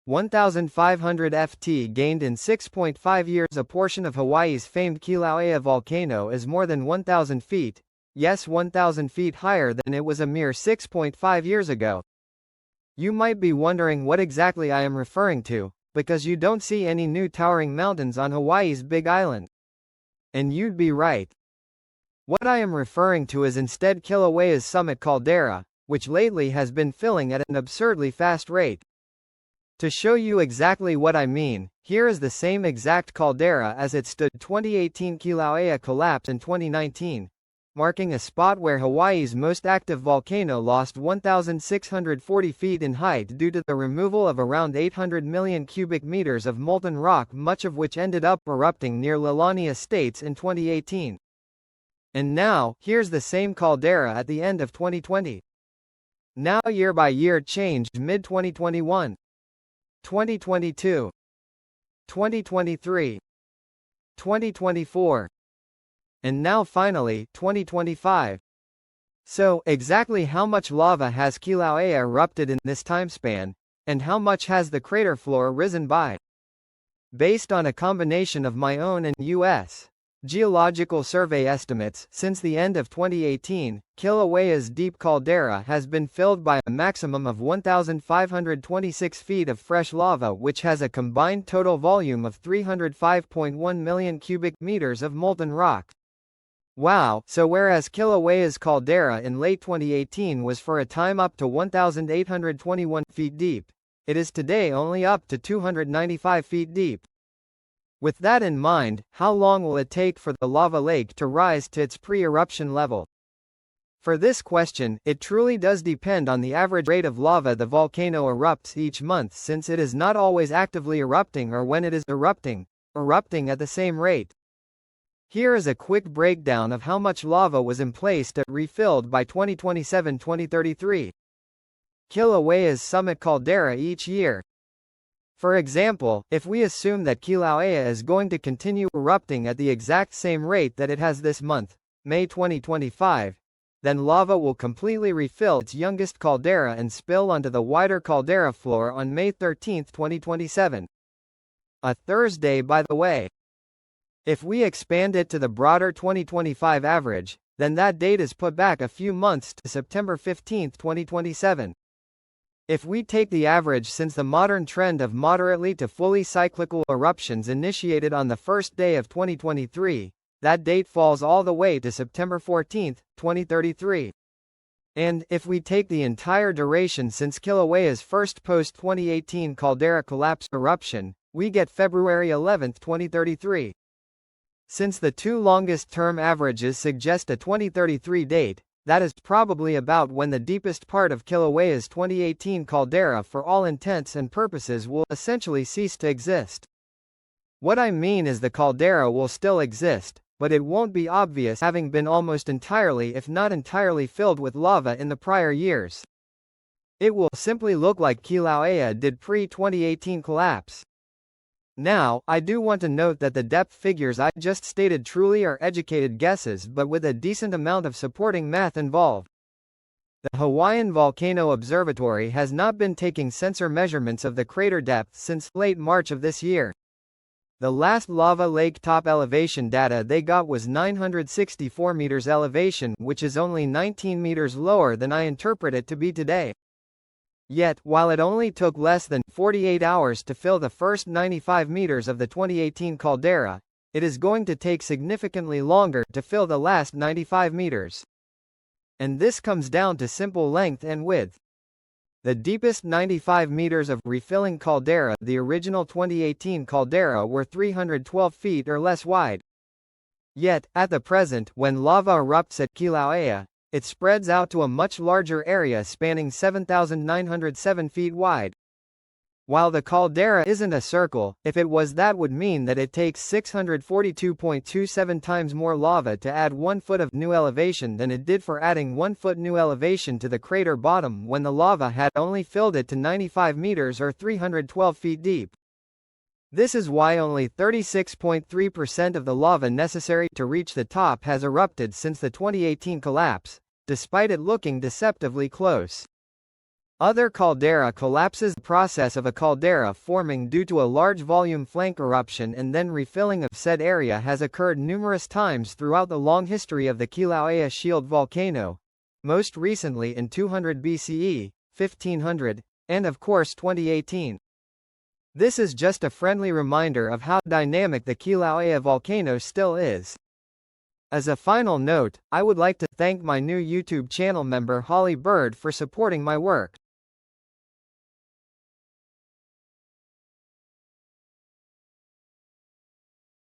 1,500 ft gained in 6.5 years. A portion of Hawaii's famed Kilauea volcano is more than 1,000 feet, yes 1,000 feet higher than it was a mere 6.5 years ago. You might be wondering what exactly I am referring to, because you don't see any new towering mountains on Hawaii's Big Island. And you'd be right. What I am referring to is instead Kilauea's summit caldera, which lately has been filling at an absurdly fast rate. To show you exactly what I mean, here is the same exact caldera as it stood. 2018 Kilauea collapsed in 2019, marking a spot where Hawaii's most active volcano lost 1,640 feet in height due to the removal of around 800 million cubic meters of molten rock, much of which ended up erupting near Leilani Estates in 2018. And now, here's the same caldera at the end of 2020. Now year by year changed mid-2021. 2022, 2023, 2024, and now finally, 2025. So, exactly how much lava has Kilauea erupted in this time span, and how much has the crater floor risen by? Based on a combination of my own and U.S. Geological Survey estimates, since the end of 2018, Kilauea's deep caldera has been filled by a maximum of 1,526 feet of fresh lava, which has a combined total volume of 305.1 million cubic meters of molten rock. Wow! So whereas Kilauea's caldera in late 2018 was for a time up to 1,821 feet deep, it is today only up to 295 feet deep. With that in mind, how long will it take for the lava lake to rise to its pre-eruption level? For this question, it truly does depend on the average rate of lava the volcano erupts each month, since it is not always actively erupting, or when it is erupting at the same rate. Here is a quick breakdown of how much lava was emplaced at refilled by 2027-2033. Kilauea's summit caldera each year. For example, if we assume that Kilauea is going to continue erupting at the exact same rate that it has this month, May 2025, then lava will completely refill its youngest caldera and spill onto the wider caldera floor on May 13, 2027. A Thursday, by the way. If we expand it to the broader 2025 average, then that date is put back a few months to September 15, 2027. If we take the average since the modern trend of moderately to fully cyclical eruptions initiated on the first day of 2023, that date falls all the way to September 14, 2033. And, if we take the entire duration since Kilauea's first post-2018 caldera collapse eruption, we get February 11, 2033. Since the two longest-term averages suggest a 2033 date, that is probably about when the deepest part of Kilauea's 2018 caldera for all intents and purposes will essentially cease to exist. What I mean is the caldera will still exist, but it won't be obvious, having been almost entirely if not entirely filled with lava in the prior years. It will simply look like Kilauea did pre-2018 collapse. Now, I do want to note that the depth figures I just stated truly are educated guesses, but with a decent amount of supporting math involved. The Hawaiian Volcano Observatory has not been taking sensor measurements of the crater depth since late March of this year. The last lava lake top elevation data they got was 964 meters elevation, which is only 19 meters lower than I interpret it to be today. Yet, while it only took less than 48 hours to fill the first 95 meters of the 2018 caldera, it is going to take significantly longer to fill the last 95 meters. And this comes down to simple length and width. The deepest 95 meters of refilling caldera, the original 2018 caldera, were 312 feet or less wide. Yet, at the present, when lava erupts at Kilauea, it spreads out to a much larger area spanning 7,907 feet wide. While the caldera isn't a circle, if it was, that would mean that it takes 642.27 times more lava to add 1 foot of new elevation than it did for adding 1 foot new elevation to the crater bottom when the lava had only filled it to 95 meters or 312 feet deep. This is why only 36.3% of the lava necessary to reach the top has erupted since the 2018 collapse, despite it looking deceptively close. Other caldera collapses. The process of a caldera forming due to a large volume flank eruption and then refilling of said area has occurred numerous times throughout the long history of the Kilauea Shield volcano, most recently in 200 BCE, 1500, and of course 2018. This is just a friendly reminder of how dynamic the Kilauea volcano still is. As a final note, I would like to thank my new YouTube channel member Holly Bird for supporting my work.